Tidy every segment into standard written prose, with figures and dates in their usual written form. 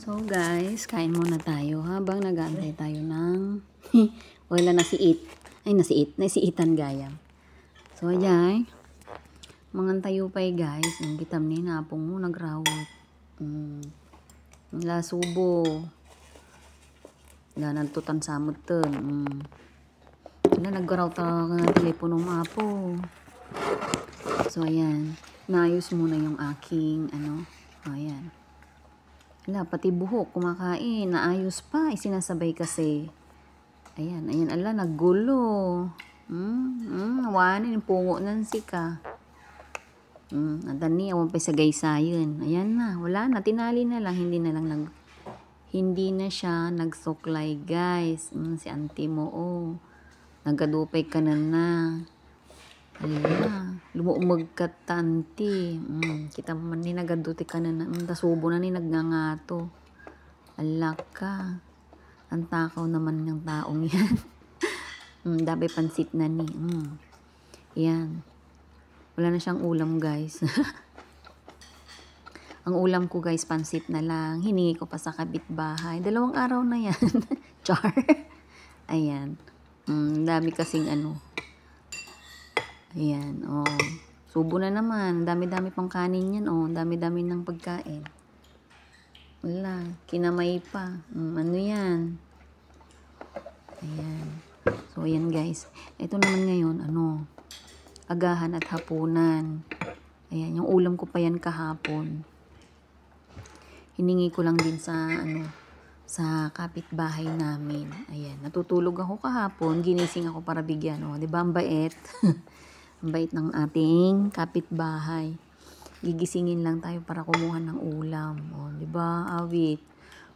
So guys, kain muna tayo habang nag-aantay tayo ng wala nasiit. Ay nasiitan gayam. So ayan, mangantayo pa guys, ang gitam ni napong mo nagrawot. La subo. La nantutan samot ten. Wala naggaraw ta ng telepono mapo. So ayan, naayos muna yung aking ayan. Wala, pati buhok, kumakain, naayos pa, isinasabay kasi. Ayan, ala, naggulo. Hawanin, pungo ng sika. Adani, awan pa sa gaysayon. Ayan na, wala na, tinali na lang, hindi na siya nagsuklay, guys. Si auntie mo, nagkadupay ka na. Ala, lumuumag ka tanti. Kita man ni nagaduti ka na tasubo na ni nagngangato. Ala ka. Ang takaw naman ng taong yan. Dabay pansit na ni. Yan. Wala na siyang ulam guys. Ang ulam ko guys, pansit na lang. Hiningi ko pa sa kapitbahay. 2 araw na yan. Char. Ayan. Dami kasing Ayan, subo na naman. Dami-dami pang kanin yan, Dami-dami ng pagkain. Wala, kinamay pa. Ano yan? Ayan. So, ayan guys. Ito naman ngayon, agahan at hapunan. Ayan, yung ulam ko pa yan kahapon. Hiningi ko lang din sa kapitbahay namin. Ayan, natutulog ako kahapon. Ginising ako para bigyan, Diba, ang bait? Ang bait ng ating kapitbahay. Gigisingin lang tayo para kumuha ng ulam. Diba, awit?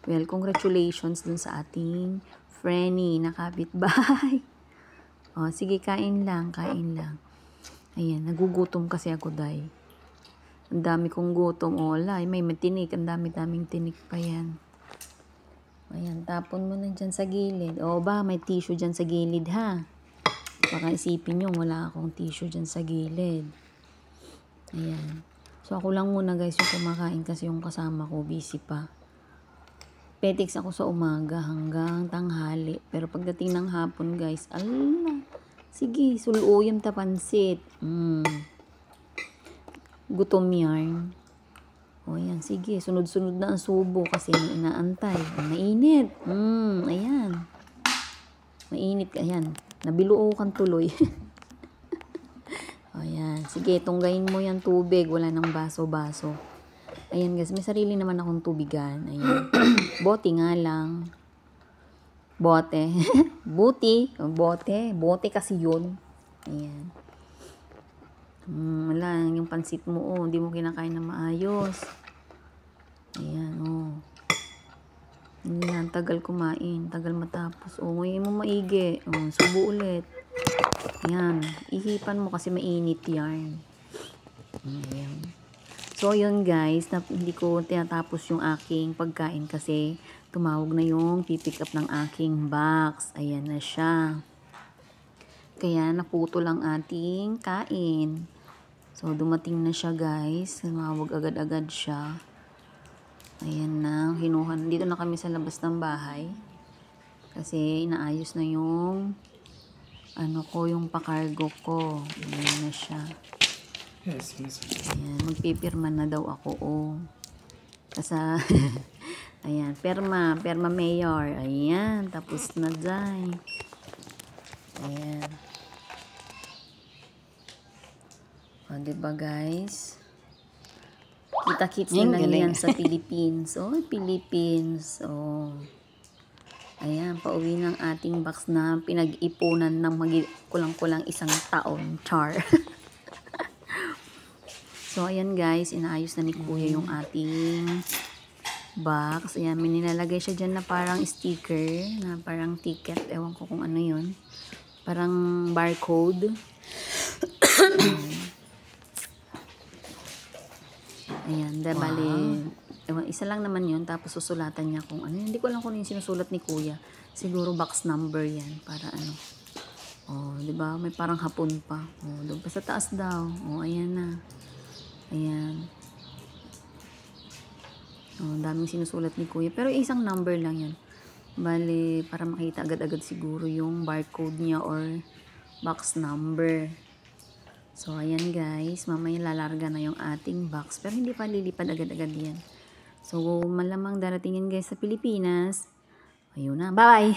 Well, congratulations dun sa ating Frenny na kapitbahay. Sige, kain lang. Ayan, nagugutom kasi ako, day. Ang dami kong gutom. May matinik. Ang dami-daming tinik pa yan. Ayan, tapon mo na dyan sa gilid. May tissue dyan sa gilid, ha? Baka isipin nyo, wala akong tissue dyan sa gilid. Ayan. So, ako lang muna guys yung kumakain kasi yung kasama ko, busy pa. Petiks ako sa umaga hanggang tanghali. Pero pagdating ng hapon guys, sige, suluyam ta pansit. Gutom yarn. Ayan, sige, sunod-sunod na ang subo kasi may inaantay. Mainit. Ayan. Mainit, ayan. Nabiluo kang tuloy. Ayan. Sige, tunggayin mo yung tubig. Wala nang baso-baso. Ayan guys, may sarili naman akong tubigan. Ayan. Bote nga lang. Bote. Buti. Bote. Bote kasi yun. Ayan. Wala, yung pansit mo, hindi mo kinakain na maayos. Ayan, Yan, tagal kumain, tagal matapos. Ngayon mo maigi. Subo ulit. Yan, ihipan mo kasi mainit yarn. Ayan. So, yun guys, hindi ko tinatapos yung aking pagkain kasi tumawag na yung pipick up ng aking box. Ayan na siya. Kaya naputo lang ating kain. So, dumating na siya guys. Tumawag agad-agad siya. Ayan na, hinuhan. Dito na kami sa labas ng bahay. Kasi inaayos na yung yung pakargo ko. Ayan na siya. Yes, miss. Ayan, magpipirma na daw ako, Kasi, ayan, perma mayor. Ayan, tapos na dyan. Ayan. Diba guys? Kita-kits na lang yan sa Philippines. Philippines. Ayan, pauwi ng ating box na pinag-ipunan ng kulang-kulang 1 taon. Char. So, ayan guys, inaayos na ni Kuya yung ating box. Ayan, may nilalagay siya dyan na parang sticker, na parang ticket. Ewan ko kung ano yun. Parang barcode. Ayan, bali, isa lang naman yun, tapos susulatan niya kung ano. Hindi ko alam kung yung sinusulat ni Kuya. Siguro box number yan, para diba? May parang hapon pa. Doon pa sa taas daw. Ayan na. Ayan. daming sinusulat ni kuya. Pero isang number lang yan. Bale, para makita agad-agad siguro yung barcode niya or box number. So, ayan guys. Mamaya lalarga na yung ating box. Pero hindi pa lilipad agad-agad yan. So, malamang darating yan guys sa Pilipinas. Ayun na. Bye!